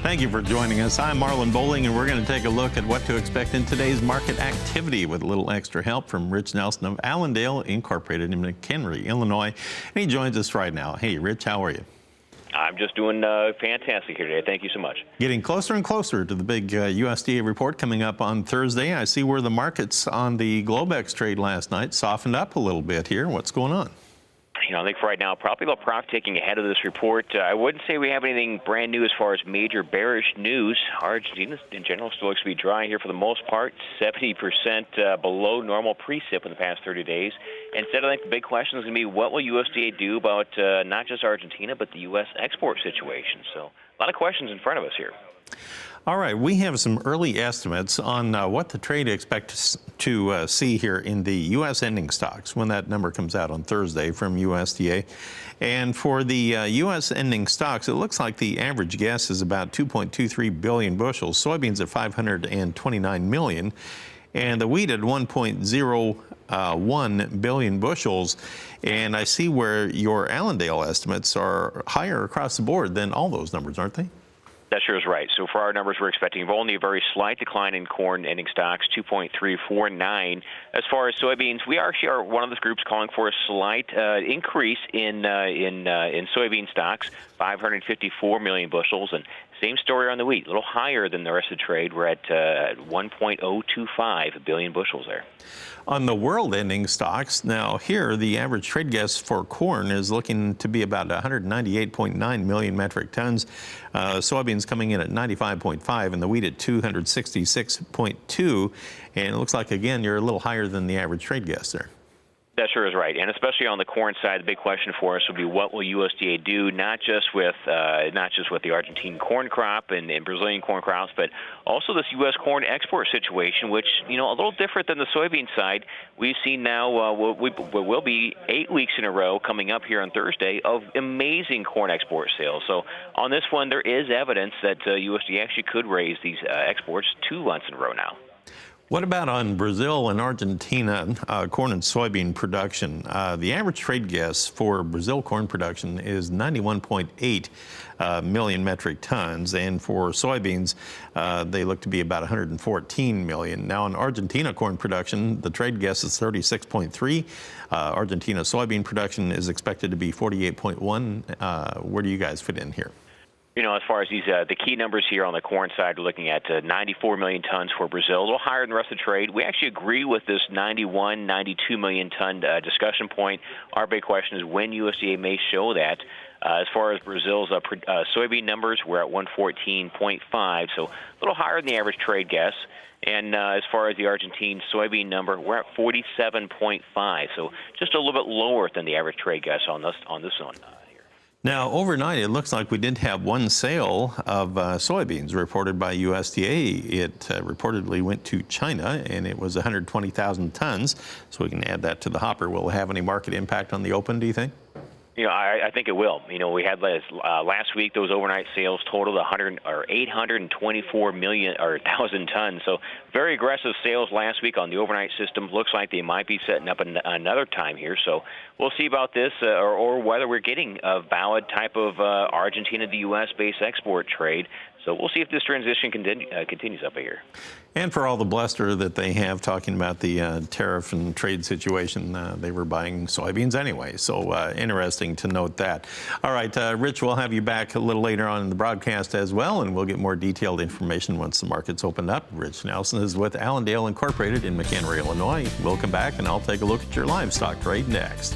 Thank you for joining us. I'm Marlon Bowling, and we're going to take a look at what to expect in today's market activity with a little extra help from Rich Nelson of Allendale Incorporated in McHenry, Illinois. And he joins us right now. Hey, Rich, how are you? I'm just doing fantastic here today. Thank you so much. Getting closer and closer to the big USDA report coming up on Thursday. I see where the markets on the Globex trade last night softened up a little bit here. What's going on? I think for right now, probably a little profit taking ahead of this report. I wouldn't say we have anything brand new as far as major bearish news. Argentina, in general, still looks to be dry here for the most part, 70% below normal precip in the past 30 days. Instead, I think the big question is going to be what will USDA do about not just Argentina, but the U.S. export situation. So a lot of questions in front of us here. All right, we have some early estimates on what the trade expects to see here in the U.S. ending stocks when that number comes out on Thursday from USDA. And for the U.S. ending stocks, it looks like the average guess is about 2.23 billion bushels, soybeans at 529 million, and the wheat at 1.01 billion bushels. And I see where your Allendale estimates are higher across the board than all those numbers, aren't they? That sure is right. So for our numbers, we're expecting only a very slight decline in corn ending stocks, 2.349. As far as soybeans, we actually are one of the groups calling for a slight increase in soybean stocks, 554 million bushels, and same story on the wheat, a little higher than the rest of the trade. We're at 1.025 billion bushels there. On the world ending stocks, now here the average trade guess for corn is looking to be about 198.9 million metric tons. Soybeans coming in at 95.5 and the wheat at 266.2. And it looks like, again, you're a little higher than the average trade guess there. That sure is right, and especially on the corn side, the big question for us will be what will USDA do, not just with the Argentine corn crop and Brazilian corn crops, but also this U.S. corn export situation, which a little different than the soybean side. We've seen now will be 8 weeks in a row coming up here on Thursday of amazing corn export sales. So on this one, there is evidence that USDA actually could raise these exports 2 months in a row now. What about on Brazil and Argentina corn and soybean production? The average trade guess for Brazil corn production is 91.8 million metric tons, and for soybeans, they look to be about 114 million. Now, in Argentina corn production, the trade guess is 36.3. Argentina soybean production is expected to be 48.1. Where do you guys fit in here? As far as these the key numbers here on the corn side, we're looking at 94 million tons for Brazil, a little higher than the rest of the trade. We actually agree with this 91, 92 million ton discussion point. Our big question is when USDA may show that. As far as Brazil's soybean numbers, we're at 114.5, so a little higher than the average trade guess. And as far as the Argentine soybean number, we're at 47.5, so just a little bit lower than the average trade guess on this one. Now, overnight, it looks like we did have one sale of soybeans reported by USDA. It reportedly went to China, and it was 120,000 tons. So we can add that to the hopper. Will it have any market impact on the open, do you think? I think it will. We had last week those overnight sales totaled 824 million or 1,000 tons. So very aggressive sales last week on the overnight system. Looks like they might be setting up another time here. So we'll see about this or whether we're getting a valid type of Argentina to U.S. based export trade. So we'll see if this transition continues up here. And for all the bluster that they have talking about the tariff and trade situation, they were buying soybeans anyway. So interesting to note that. All right, Rich, we'll have you back a little later on in the broadcast as well, and we'll get more detailed information once the market's opened up. Rich Nelson is with Allendale Incorporated in McHenry, Illinois. We'll come back, and I'll take a look at your livestock trade next.